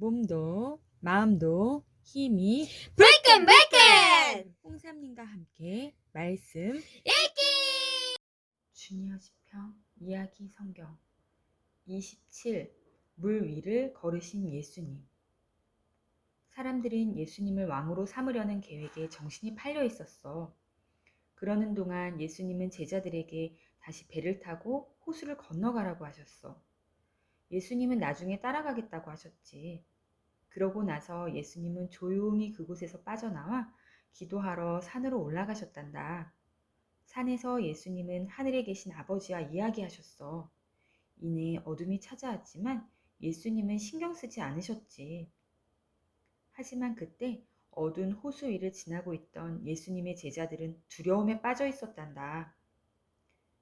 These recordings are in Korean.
몸도 마음도 힘이 브레이큰 홍삼님과 함께 말씀 읽기. 주니어 시편 이야기 성경 27 물 위를 걸으신 예수님. 사람들은 예수님을 왕으로 삼으려는 계획에 정신이 팔려 있었어. 그러는 동안 예수님은 제자들에게 다시 배를 타고 호수를 건너가라고 하셨어. 예수님은 나중에 따라가겠다고 하셨지. 그러고 나서 예수님은 조용히 그곳에서 빠져나와 기도하러 산으로 올라가셨단다. 산에서 예수님은 하늘에 계신 아버지와 이야기하셨어. 이내 어둠이 찾아왔지만 예수님은 신경 쓰지 않으셨지. 하지만 그때 어두운 호수 위를 지나고 있던 예수님의 제자들은 두려움에 빠져 있었단다.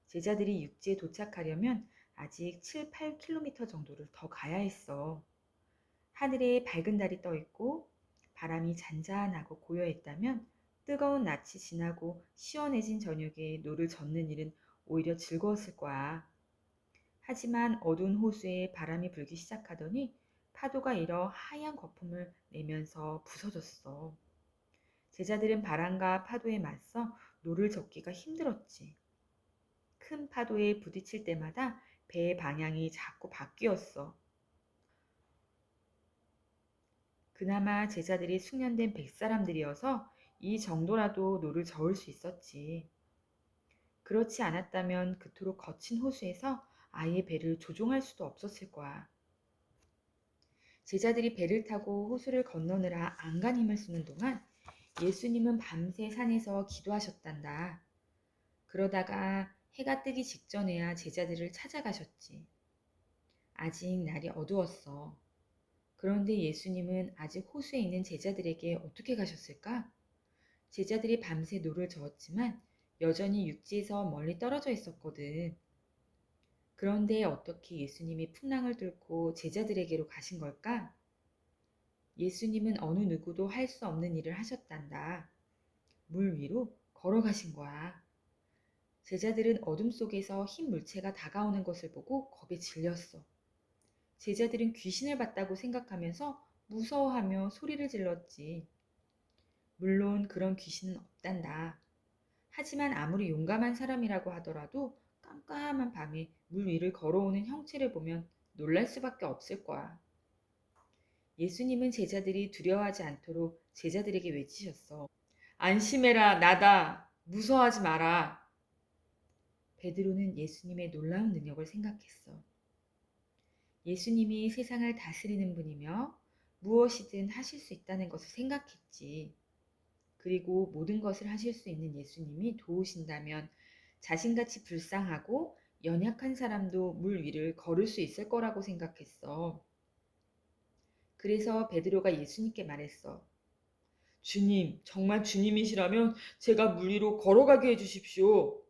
제자들이 육지에 도착하려면 아직 7, 8km 정도를 더 가야 했어. 하늘에 밝은 달이 떠 있고 바람이 잔잔하고 고요했다면 뜨거운 낮이 지나고 시원해진 저녁에 노를 젓는 일은 오히려 즐거웠을 거야. 하지만 어두운 호수에 바람이 불기 시작하더니 파도가 일어 하얀 거품을 내면서 부서졌어. 제자들은 바람과 파도에 맞서 노를 젓기가 힘들었지. 큰 파도에 부딪힐 때마다 배의 방향이 자꾸 바뀌었어. 그나마 제자들이 숙련된 백사람들이어서 이 정도라도 노를 저을 수 있었지. 그렇지 않았다면 그토록 거친 호수에서 아예 배를 조종할 수도 없었을 거야. 제자들이 배를 타고 호수를 건너느라 안간 힘을 쓰는 동안 예수님은 밤새 산에서 기도하셨단다. 그러다가 해가 뜨기 직전에야 제자들을 찾아가셨지. 아직 날이 어두웠어. 그런데 예수님은 아직 호수에 있는 제자들에게 어떻게 가셨을까? 제자들이 밤새 노를 저었지만 여전히 육지에서 멀리 떨어져 있었거든. 그런데 어떻게 예수님이 풍랑을 뚫고 제자들에게로 가신 걸까? 예수님은 어느 누구도 할 수 없는 일을 하셨단다. 물 위로 걸어가신 거야. 제자들은 어둠 속에서 흰 물체가 다가오는 것을 보고 겁에 질렸어. 제자들은 귀신을 봤다고 생각하면서 무서워하며 소리를 질렀지. 물론 그런 귀신은 없단다. 하지만 아무리 용감한 사람이라고 하더라도 깜깜한 밤에 물 위를 걸어오는 형체를 보면 놀랄 수밖에 없을 거야. 예수님은 제자들이 두려워하지 않도록 제자들에게 외치셨어. 안심해라, 나다. 무서워하지 마라. 베드로는 예수님의 놀라운 능력을 생각했어. 예수님이 세상을 다스리는 분이며 무엇이든 하실 수 있다는 것을 생각했지. 그리고 모든 것을 하실 수 있는 예수님이 도우신다면 자신같이 불쌍하고 연약한 사람도 물 위를 걸을 수 있을 거라고 생각했어. 그래서 베드로가 예수님께 말했어. 주님, 정말 주님이시라면 제가 물 위로 걸어가게 해주십시오.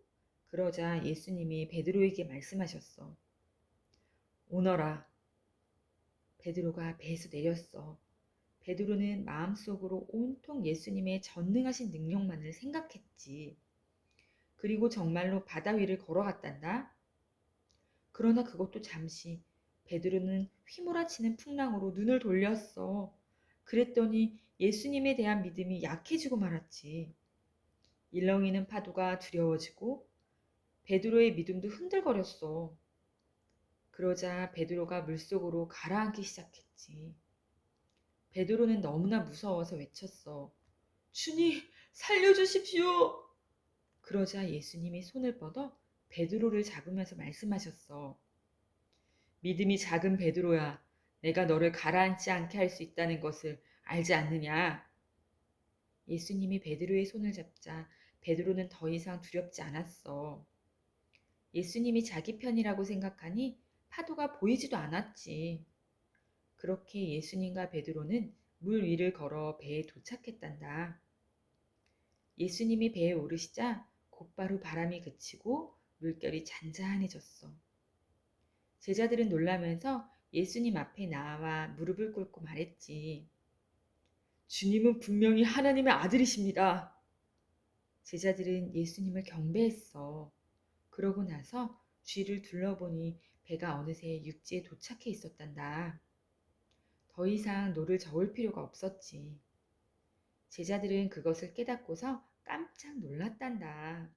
그러자 예수님이 베드로에게 말씀하셨어. 오너라. 베드로가 배에서 내렸어. 베드로는 마음속으로 온통 예수님의 전능하신 능력만을 생각했지. 그리고 정말로 바다 위를 걸어갔단다. 그러나 그것도 잠시. 베드로는 휘몰아치는 풍랑으로 눈을 돌렸어. 그랬더니 예수님에 대한 믿음이 약해지고 말았지. 일렁이는 파도가 두려워지고 베드로의 믿음도 흔들거렸어. 그러자 베드로가 물속으로 가라앉기 시작했지. 베드로는 너무나 무서워서 외쳤어. 주님, 살려주십시오. 그러자 예수님이 손을 뻗어 베드로를 잡으면서 말씀하셨어. 믿음이 작은 베드로야, 내가 너를 가라앉지 않게 할 수 있다는 것을 알지 않느냐? 예수님이 베드로의 손을 잡자 베드로는 더 이상 두렵지 않았어. 예수님이 자기 편이라고 생각하니 파도가 보이지도 않았지. 그렇게 예수님과 베드로는 물 위를 걸어 배에 도착했단다. 예수님이 배에 오르시자 곧바로 바람이 그치고 물결이 잔잔해졌어. 제자들은 놀라면서 예수님 앞에 나와 무릎을 꿇고 말했지. 주님은 분명히 하나님의 아들이십니다. 제자들은 예수님을 경배했어. 그러고 나서 주위를 둘러보니 배가 어느새 육지에 도착해 있었단다. 더 이상 노를 저을 필요가 없었지. 제자들은 그것을 깨닫고서 깜짝 놀랐단다.